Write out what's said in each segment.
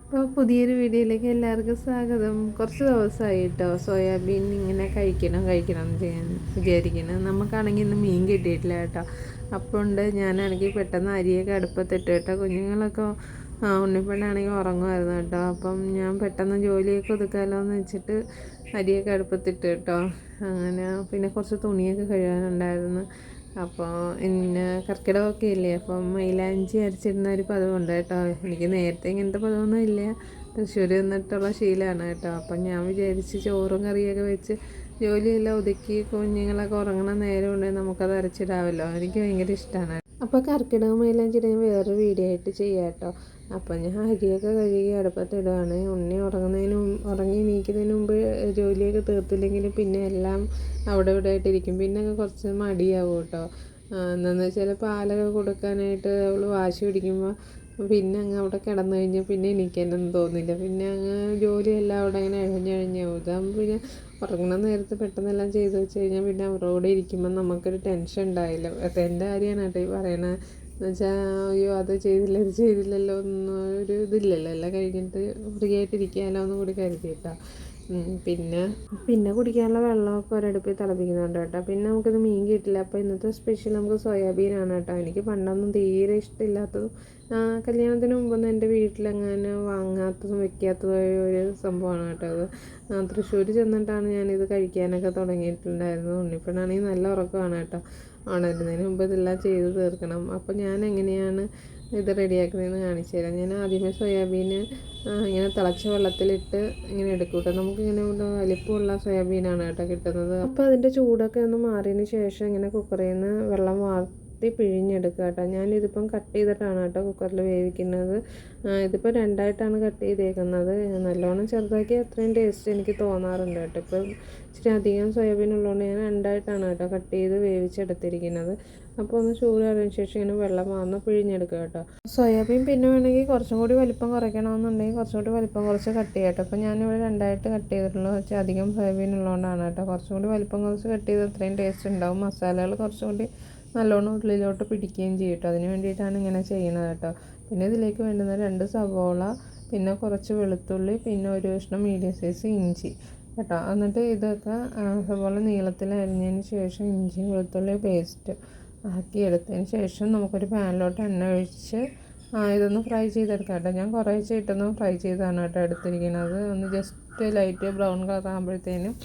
അപ്പോൾ പുതിയൊരു വീഡിയോയിലേക്ക് എല്ലാവർക്കും സ്വാഗതം. കുറച്ച് ദിവസമായി കേട്ടോ സോയാബീൻ ഇങ്ങനെ കഴിക്കണം എന്ന് ചെയ്യാൻ വിചാരിക്കണം. നമുക്കാണെങ്കിൽ ഇന്ന് മീൻ കിട്ടിയിട്ടില്ല കേട്ടോ. അപ്പോൾ ഉണ്ട് ഞാനാണെങ്കിൽ പെട്ടെന്ന് അരിയൊക്കെ അടുപ്പത്തിട്ട് കേട്ടോ. കുഞ്ഞുങ്ങളൊക്കെ ഉണ്ണിപ്പെണ്ണാണെങ്കിൽ ഉറങ്ങുമായിരുന്നു കേട്ടോ. അപ്പം ഞാൻ പെട്ടെന്ന് ജോലിയൊക്കെ ഒതുക്കാമല്ലോ എന്ന് വെച്ചിട്ട് അരിയൊക്കെ അടുപ്പത്തിട്ട് കേട്ടോ. അങ്ങനെ പിന്നെ കുറച്ച് തുണിയൊക്കെ കഴുകാനുണ്ടായിരുന്നു. അപ്പോൾ ഇന്ന് കർക്കിടകമൊക്കെ ഇല്ലേ, അപ്പം മൈലാഞ്ചി അരച്ചിടുന്ന ഒരു പതിവുണ്ട് കേട്ടോ. എനിക്ക് നേരത്തെ ഇങ്ങനത്തെ പതിവൊന്നും ഇല്ല, തൃശ്ശൂർ നിന്നിട്ടുള്ള ശീലമാണ് കേട്ടോ. അപ്പം ഞാൻ വിചാരിച്ച് ചോറും കറിയൊക്കെ വെച്ച് ജോലിയെല്ലാം ഒതുക്കി കുഞ്ഞുങ്ങളൊക്കെ ഉറങ്ങണ നേരം ഉണ്ടെങ്കിൽ നമുക്കത് അരച്ചിടാമല്ലോ. എനിക്ക് ഭയങ്കര ഇഷ്ടമാണ്. അപ്പോൾ കർക്കിടക മൈലാഞ്ചി വേറൊരു വീഡിയോ ആയിട്ട് ചെയ്യാം കേട്ടോ. അപ്പോൾ ഞാൻ അരിയൊക്കെ കഴുകി അടുപ്പത്തിടുകയാണ്. ഉറങ്ങി എണീക്കുന്നതിന് മുമ്പ് ജോലിയൊക്കെ തീർത്തില്ലെങ്കിൽ പിന്നെ എല്ലാം അവിടെ ഇവിടെ ആയിട്ടിരിക്കും. പിന്നെ അങ്ങ് കുറച്ച് മടിയാവും കേട്ടോ. എന്താണെന്ന് വെച്ചാൽ പാലൊക്കെ കൊടുക്കാനായിട്ട് അവൾ വാശി പിടിക്കുമ്പോൾ പിന്നെ അങ്ങ് അവിടെ കിടന്നു കഴിഞ്ഞാൽ പിന്നെ എണീക്കാനൊന്നും തോന്നില്ല. പിന്നെ അങ്ങ് ജോലിയെല്ലാം അവിടെ അങ്ങനെ ഇഴഞ്ഞിഴഞ്ഞാവും. ഇതാകുമ്പോൾ പിന്നെ ഉറങ്ങുന്ന നേരത്ത് പെട്ടെന്നെല്ലാം ചെയ്ത് വെച്ച് കഴിഞ്ഞാൽ പിന്നെ അവരോടെ ഇരിക്കുമ്പോൾ നമുക്കൊരു ടെൻഷൻ ഉണ്ടായില്ല. അത് എൻ്റെ കാര്യമാണ് കേട്ടോ ഈ പറയണത്. എന്ന് വെച്ചാൽ അയ്യോ അത് ചെയ്തില്ല ഇത് ചെയ്തില്ലല്ലോ ഒന്നും ഒരു ഇതില്ലല്ലോ, എല്ലാം കഴിഞ്ഞിട്ട് ഫ്രീ ആയിട്ടിരിക്കാമല്ലോ എന്നും കൂടി കരുതിയിട്ടാ. പിന്നെ കുടിക്കാനുള്ള വെള്ളമൊക്കെ ഒരടുപ്പിൽ തിളപ്പിക്കുന്നുണ്ട് കേട്ടോ. പിന്നെ നമുക്കിത് മീൻ കിട്ടില്ല. അപ്പോൾ ഇന്നത്തെ സ്പെഷ്യൽ നമുക്ക് സോയാബീനാണ് കേട്ടോ. എനിക്ക് പണ്ടൊന്നും തീരെ ഇഷ്ടമില്ലാത്തതും കല്യാണത്തിന് മുമ്പൊന്നും എൻ്റെ വീട്ടിലങ്ങനെ വാങ്ങാത്തതും വെക്കാത്തതുമായ ഒരു സംഭവമാണ് കേട്ടോ അത്. തൃശ്ശൂർ ചെന്നിട്ടാണ് ഞാനിത് കഴിക്കാനൊക്കെ തുടങ്ങിയിട്ടുണ്ടായിരുന്നത്. ഉണ്ണിപ്പെണ്ണാണെങ്കിൽ നല്ല ഉറക്കമാണ് കേട്ടോ. ഉണരുന്നതിന് മുമ്പ് ഇതെല്ലാം ചെയ്ത് തീർക്കണം. അപ്പോൾ ഞാൻ എങ്ങനെയാണ് ഇത് റെഡിയാക്കുന്നതെന്ന് കാണിച്ചു തരാം. ഞാൻ ആദ്യമേ സോയാബീന് ഇങ്ങനെ തിളച്ച വെള്ളത്തിലിട്ട് ഇങ്ങനെ എടുക്കും കേട്ടോ. നമുക്കിങ്ങനെ വലിപ്പമുള്ള സോയാബീനാണ് കേട്ടോ കിട്ടുന്നത്. അപ്പോൾ അതിൻ്റെ ചൂടൊക്കെ ഒന്ന് മാറിയതിന് ശേഷം ഇങ്ങനെ കുക്കറിൽ നിന്ന് വെള്ളം പിഴിഞ്ഞെടുക്കുക കേട്ടോ. ഞാനിതിപ്പം കട്ട് ചെയ്തിട്ടാണ് കേട്ടോ കുക്കറിൽ വേവിക്കുന്നത്. ഇതിപ്പോൾ രണ്ടായിട്ടാണ് കട്ട് ചെയ്തേക്കുന്നത്. നല്ലോണം ചെറുതാക്കി അത്രയും ടേസ്റ്റ് എനിക്ക് തോന്നാറുണ്ട് കേട്ടോ. ഇപ്പം ഇച്ചിരി അധികം സോയാബീൻ ഉള്ളതുകൊണ്ട് ഞാൻ രണ്ടായിട്ടാണ് കേട്ടോ കട്ട് ചെയ്ത് വേവിച്ചെടുത്തിരിക്കുന്നത്. അപ്പോൾ ഒന്ന് ചൂടാറിയതിന് ശേഷം ഇങ്ങനെ വെള്ളം മാറുന്ന പിഴിഞ്ഞെടുക്കുക കേട്ടോ. സോയാബീൻ പിന്നെ വേണമെങ്കിൽ കുറച്ചും കൂടി വലിപ്പം കുറയ്ക്കണമെന്നുണ്ടെങ്കിൽ കുറച്ചും കൂടി വലിപ്പം കുറച്ച് കട്ട് ചെയ്യാം കേട്ടോ. അപ്പോൾ ഞാനിവിടെ രണ്ടായിട്ട് കട്ട് ചെയ്തിട്ടുള്ളൂ. വെച്ചാൽ അധികം സോയാബീൻ ഉള്ളതുകൊണ്ടാണ് കേട്ടോ. കുറച്ചും കൂടി വലിപ്പം കുറച്ച് കട്ട് ചെയ്ത് അത്രയും ടേസ്റ്റ് ഉണ്ടാവും. മസാലകൾ കുറച്ചും കൂടി നല്ലോണം ഉള്ളിലോട്ട് പിടിക്കുകയും ചെയ്യും കേട്ടോ. അതിന് വേണ്ടിയിട്ടാണ് ഇങ്ങനെ ചെയ്യുന്നത് കേട്ടോ. പിന്നെ ഇതിലേക്ക് വേണ്ടുന്ന 2 സവോള, പിന്നെ കുറച്ച് വെളുത്തുള്ളി, പിന്നെ ഒരു കഷ്ണം മീഡിയം സൈസ് ഇഞ്ചി കേട്ടോ. എന്നിട്ട് ഇതൊക്കെ സവോള നീളത്തിൽ അരിഞ്ഞതിന് ശേഷം ഇഞ്ചി വെളുത്തുള്ളി പേസ്റ്റ് ആക്കി എടുത്തതിന് ശേഷം നമുക്കൊരു പാനിലോട്ട് എണ്ണ ഒഴിച്ച് ഇതൊന്ന് ഫ്രൈ ചെയ്തെടുക്കാം കേട്ടോ. ഞാൻ കുറേശ്ശെ ഇട്ടൊന്ന് ഫ്രൈ ചെയ്താണ് കേട്ടോ എടുത്തിരിക്കുന്നത്. ഒന്ന് ജസ്റ്റ് ലൈറ്റ് ബ്രൗൺ കളർ ആകുമ്പോഴത്തേനും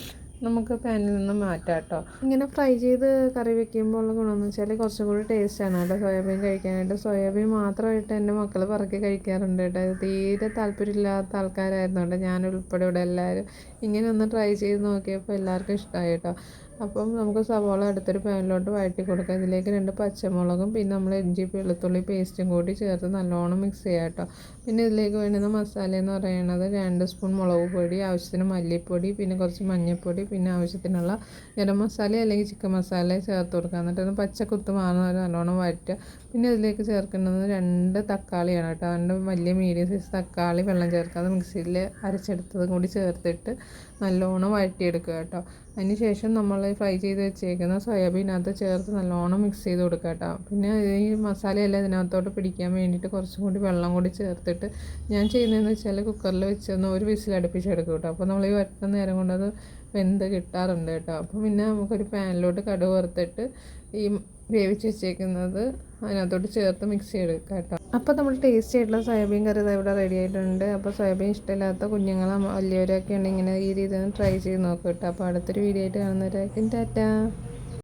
നമുക്ക് പാനിൽ നിന്ന് മാറ്റാം കേട്ടോ. ഇങ്ങനെ ഫ്രൈ ചെയ്ത് കറി വെക്കുമ്പോൾ ഉള്ള ഗുണമെന്ന് വെച്ചാൽ കുറച്ചും കൂടി ടേസ്റ്റാണ് കേട്ടോ സോയാബീൻ കഴിക്കാനായിട്ട്. സോയാബീൻ മാത്രമായിട്ട് എൻ്റെ മക്കൾ പറക്കി കഴിക്കാറുണ്ട് കേട്ടോ. തീരെ താല്പര്യമില്ലാത്ത ആൾക്കാരായിരുന്നു കേട്ടോ, ഞാനുൾപ്പെടെ ഇവിടെ എല്ലാവരും. ഇങ്ങനെ ഒന്ന് ട്രൈ ചെയ്ത് നോക്കിയപ്പോൾ എല്ലാവർക്കും ഇഷ്ടമായി കേട്ടോ. അപ്പം നമുക്ക് സവോള അടുത്തൊരു പാനിലോട്ട് വഴറ്റി കൊടുക്കാം. ഇതിലേക്ക് 2 പച്ചമുളകും പിന്നെ നമ്മൾ ഇഞ്ചി വെളുത്തുള്ളി പേസ്റ്റും കൂടി ചേർത്ത് നല്ലോണം മിക്സ് ചെയ്യാം കേട്ടോ. പിന്നെ ഇതിലേക്ക് വേണ്ടുന്ന മസാല എന്ന് പറയുന്നത് 2 സ്പൂൺ മുളക് പൊടി, ആവശ്യത്തിന് മല്ലിപ്പൊടി, പിന്നെ കുറച്ച് മഞ്ഞൾപ്പൊടി, പിന്നെ ആവശ്യത്തിനുള്ള ഗരം മസാല അല്ലെങ്കിൽ ചിക്കൻ മസാല ചേർത്ത് കൊടുക്കുക. എന്നിട്ടൊന്ന് പച്ചക്കുത്ത് മാറുന്ന വരെ നല്ലോണം വഴറ്റുക. പിന്നെ ഇതിലേക്ക് ചേർക്കുന്നത് 2 തക്കാളിയാണ് കേട്ടോ. 2 വലിയ മീഡിയം സൈസ് തക്കാളി വെള്ളം ചേർക്കാതെ മിക്സിയിൽ അരച്ചെടുത്തതും കൂടി ചേർത്തിട്ട് നല്ലോണം വഴറ്റിയെടുക്കുക കേട്ടോ. അതിന് ശേഷം നമ്മൾ ഫ്രൈ ചെയ്ത് വെച്ചേക്കുന്ന സോയാബീനകത്ത് ചേർത്ത് നല്ലോണം മിക്സ് ചെയ്ത് കൊടുക്കുക കേട്ടോ. പിന്നെ ഈ മസാലയെല്ലാം ഇതിനകത്തോട്ട് പിടിക്കാൻ വേണ്ടിയിട്ട് കുറച്ചും കൂടി വെള്ളം കൂടി ചേർത്തിട്ട് ഞാൻ ചെയ്യുന്നതെന്ന് വെച്ചാൽ കുക്കറിൽ വെച്ചൊന്ന് ഒരു വിസിൽ അടുപ്പിച്ചെടുക്കും കേട്ടോ. അപ്പോൾ നമ്മൾ ഈ വറ്റുന്ന നേരം കൊണ്ട് അത് വെന്ത് കിട്ടാറുണ്ട് കേട്ടോ. അപ്പോൾ പിന്നെ നമുക്കൊരു പാനിലോട്ട് കടുക് വറുത്തിട്ട് ഈ വേവിച്ച് വെച്ചേക്കുന്നത് അതിനകത്തോട്ട് ചേർത്ത് മിക്സ് ചെയ്തെടുക്കുക കേട്ടോ. അപ്പോൾ നമ്മൾ ടേസ്റ്റി ആയിട്ടുള്ള സോയാബീൻ കറി ഇവിടെ റെഡി ആയിട്ടുണ്ട്. അപ്പോൾ സോയാബീൻ ഇഷ്ടമില്ലാത്ത കുഞ്ഞുങ്ങളും വലിയവരൊക്കെ ഉണ്ടെങ്കിൽ ഇങ്ങനെ ഈ രീതിയിൽ ട്രൈ ചെയ്ത് നോക്കുക കേട്ടോ. അപ്പോൾ അടുത്തൊരു വീഡിയോ ആയിട്ട് കാണുന്നവരായിരിക്കും. ടാറ്റാ.